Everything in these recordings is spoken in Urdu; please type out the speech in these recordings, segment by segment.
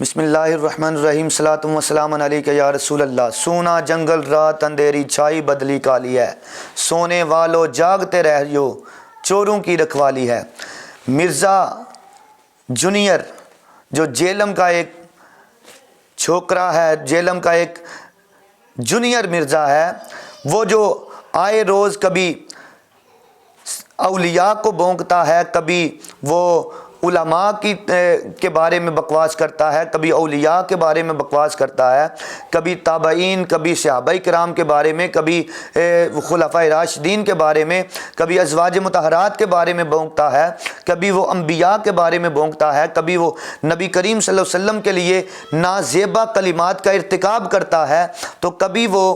بسم اللہ الرحمن الرحیم، صلاۃ و سلام علیک یا رسول اللہ۔ سونا جنگل رات اندھیری چھائی بدلی کالی ہے، سونے والو جاگتے رہیو چوروں کی رکھوالی ہے۔ مرزا جونیئر جو جیلم کا ایک چھوکرا ہے، جیلم کا ایک جونیئر مرزا ہے، وہ جو آئے روز کبھی اولیاء کو بونکتا ہے، کبھی وہ علماء کے بارے میں بکواس کرتا ہے، کبھی اولیاء کے بارے میں بکواس کرتا ہے، کبھی تابعین، کبھی صحابہ کرام کے بارے میں، کبھی خلفائے راشدین کے بارے میں، کبھی ازواج مطہرات کے بارے میں بونکتا ہے، کبھی وہ انبیاء کے بارے میں بونکتا ہے، کبھی وہ نبی کریم صلی اللہ علیہ وسلم کے لیے نازیبا کلمات کا ارتکاب کرتا ہے، تو کبھی وہ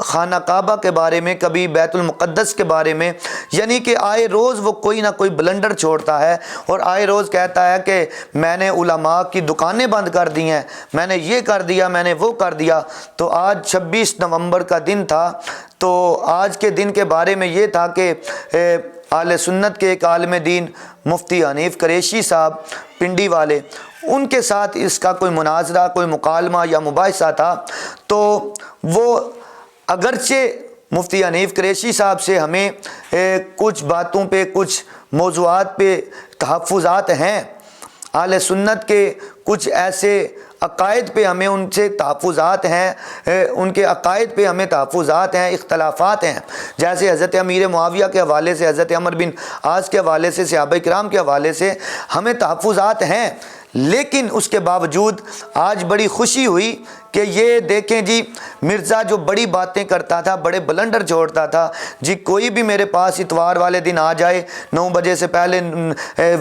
خانہ کعبہ کے بارے میں، کبھی بیت المقدس کے بارے میں، یعنی کہ آئے روز وہ کوئی نہ کوئی بلنڈر چھوڑتا ہے اور آئے روز کہتا ہے کہ میں نے علماء کی دکانیں بند کر دی ہیں، میں نے یہ کر دیا، میں نے وہ کر دیا۔ تو آج 26 نومبر کا دن تھا، تو آج کے دن کے بارے میں یہ تھا کہ اہل سنت کے ایک عالم دین مفتی حنیف قریشی صاحب پنڈی والے، ان کے ساتھ اس کا کوئی مناظرہ، کوئی مکالمہ یا مباحثہ تھا۔ تو وہ اگرچہ مفتی حنیف قریشی صاحب سے ہمیں کچھ باتوں پہ، کچھ موضوعات پہ تحفظات ہیں، اہل سنت کے کچھ ایسے عقائد پہ ہمیں ان سے تحفظات ہیں، ان کے عقائد پہ ہمیں تحفظات ہیں، اختلافات ہیں، جیسے حضرت امیر معاویہ کے حوالے سے، حضرت عمر بن عاص کے حوالے سے، صحابہ کرام کے حوالے سے ہمیں تحفظات ہیں۔ لیکن اس کے باوجود آج بڑی خوشی ہوئی کہ یہ دیکھیں جی، مرزا جو بڑی باتیں کرتا تھا، بڑے بلنڈر چھوڑتا تھا جی، کوئی بھی میرے پاس اتوار والے دن آ جائے، 9 بجے سے پہلے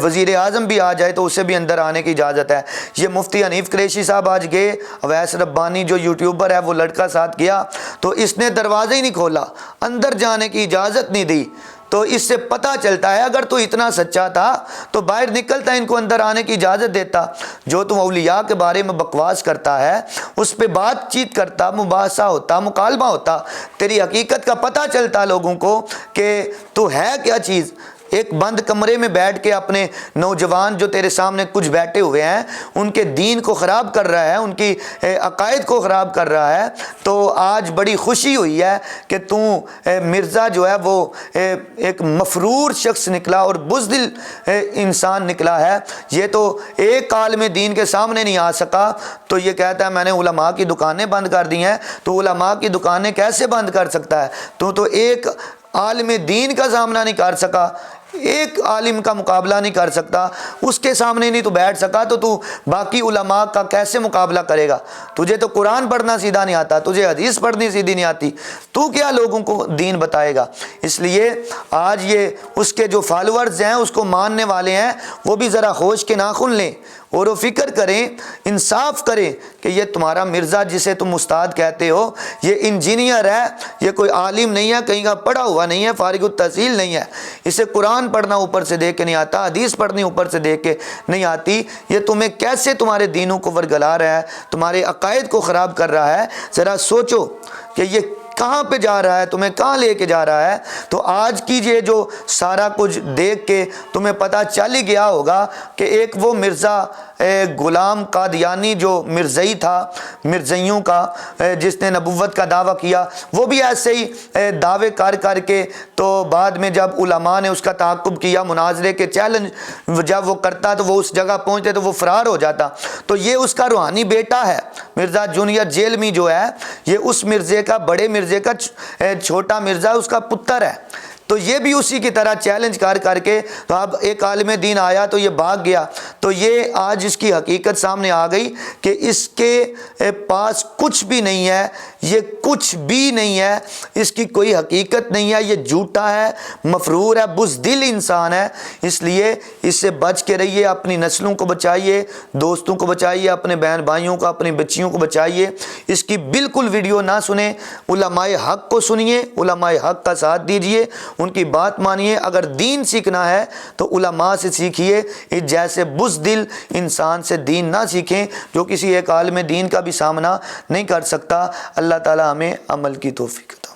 وزیر اعظم بھی آ جائے تو اسے بھی اندر آنے کی اجازت ہے۔ یہ مفتی حنیف قریشی صاحب آج گئے، اویس ربانی جو یوٹیوبر ہے وہ لڑکا ساتھ گیا، تو اس نے دروازہ ہی نہیں کھولا، اندر جانے کی اجازت نہیں دی۔ تو اس سے پتہ چلتا ہے اگر تو اتنا سچا تھا تو باہر نکلتا، ان کو اندر آنے کی اجازت دیتا۔ جو تم اولیاء کے بارے میں بکواس کرتا ہے، اس پہ بات چیت کرتا، مباحثہ ہوتا، مکالمہ ہوتا، تیری حقیقت کا پتہ چلتا لوگوں کو کہ تو ہے کیا چیز۔ ایک بند کمرے میں بیٹھ کے اپنے نوجوان جو تیرے سامنے کچھ بیٹھے ہوئے ہیں، ان کے دین کو خراب کر رہا ہے، ان کی عقائد کو خراب کر رہا ہے۔ تو آج بڑی خوشی ہوئی ہے کہ تو مرزا جو ہے وہ ایک مفرور شخص نکلا اور بزدل انسان نکلا ہے۔ یہ تو ایک عالم دین کے سامنے نہیں آ سکا تو یہ کہتا ہے میں نے علماء کی دکانیں بند کر دی ہیں۔ تو علماء کی دکانیں کیسے بند کر سکتا ہے؟ تو ایک عالم دین کا سامنا نہیں کر سکا، ایک عالم کا مقابلہ نہیں کر سکتا، اس کے سامنے نہیں تو بیٹھ سکا، تو باقی علماء کا کیسے مقابلہ کرے گا؟ تجھے تو قرآن پڑھنا سیدھا نہیں آتا، تجھے حدیث پڑھنی سیدھی نہیں آتی، تو کیا لوگوں کو دین بتائے گا؟ اس لیے آج یہ اس کے جو فالورز ہیں، اس کو ماننے والے ہیں، وہ بھی ذرا ہوش کے ناخن لیں اور وہ فکر کریں، انصاف کریں کہ یہ تمہارا مرزا جسے تم استاد کہتے ہو، یہ انجینئر ہے، یہ کوئی عالم نہیں ہے، کہیں کا پڑھا ہوا نہیں ہے، فارغ التحصیل نہیں ہے، اسے قرآن پڑھنا اوپر سے دیکھ کے نہیں آتا، حدیث پڑھنی اوپر سے دیکھ کے نہیں آتی، یہ تمہیں کیسے تمہارے دینوں کو ورگلا رہا ہے، تمہارے عقائد کو خراب کر رہا ہے۔ ذرا سوچو کہ یہ کہاں پہ جا رہا ہے، تمہیں کہاں لے کے جا رہا ہے۔ تو آج کی یہ جو سارا کچھ دیکھ کے تمہیں پتہ چل ہی گیا ہوگا کہ ایک وہ مرزا غلام قادیانی جو مرزئی تھا، مرزئیوں کا، جس نے نبوت کا دعویٰ کیا، وہ بھی ایسے ہی دعوے کر کے تو بعد میں جب علماء نے اس کا تعاقب کیا، مناظرے کے چیلنج جب وہ کرتا تو وہ اس جگہ پہنچتے تو وہ فرار ہو جاتا۔ تو یہ اس کا روحانی بیٹا ہے، مرزا جونیئر جیلمی جو ہے، یہ اس مرزے کا، بڑے مرزے کا چھوٹا مرزا اس کا پتر ہے۔ تو یہ بھی اسی کی طرح چیلنج کر کے تو اب ایک عالم دین آیا تو یہ بھاگ گیا۔ تو یہ آج اس کی حقیقت سامنے آ گئی کہ اس کے پاس کچھ بھی نہیں ہے، یہ کچھ بھی نہیں ہے، اس کی کوئی حقیقت نہیں ہے، یہ جھوٹا ہے، مفرور ہے، بزدل انسان ہے۔ اس لیے اس سے بچ کے رہیے، اپنی نسلوں کو بچائیے، دوستوں کو بچائیے، اپنے بہن بھائیوں کو، اپنی بچیوں کو بچائیے۔ اس کی بالکل ویڈیو نہ سنیں، علماء حق کو سنیے، علماء حق کا ساتھ دیجیے، ان کی بات مانیے۔ اگر دین سیکھنا ہے تو علماء سے سیکھیے، جیسے بزدل انسان سے دین نہ سیکھیں جو کسی ایک عالم دین کا بھی سامنا نہیں کر سکتا۔ اللہ تعالی ہمیں عمل کی توفیق عطا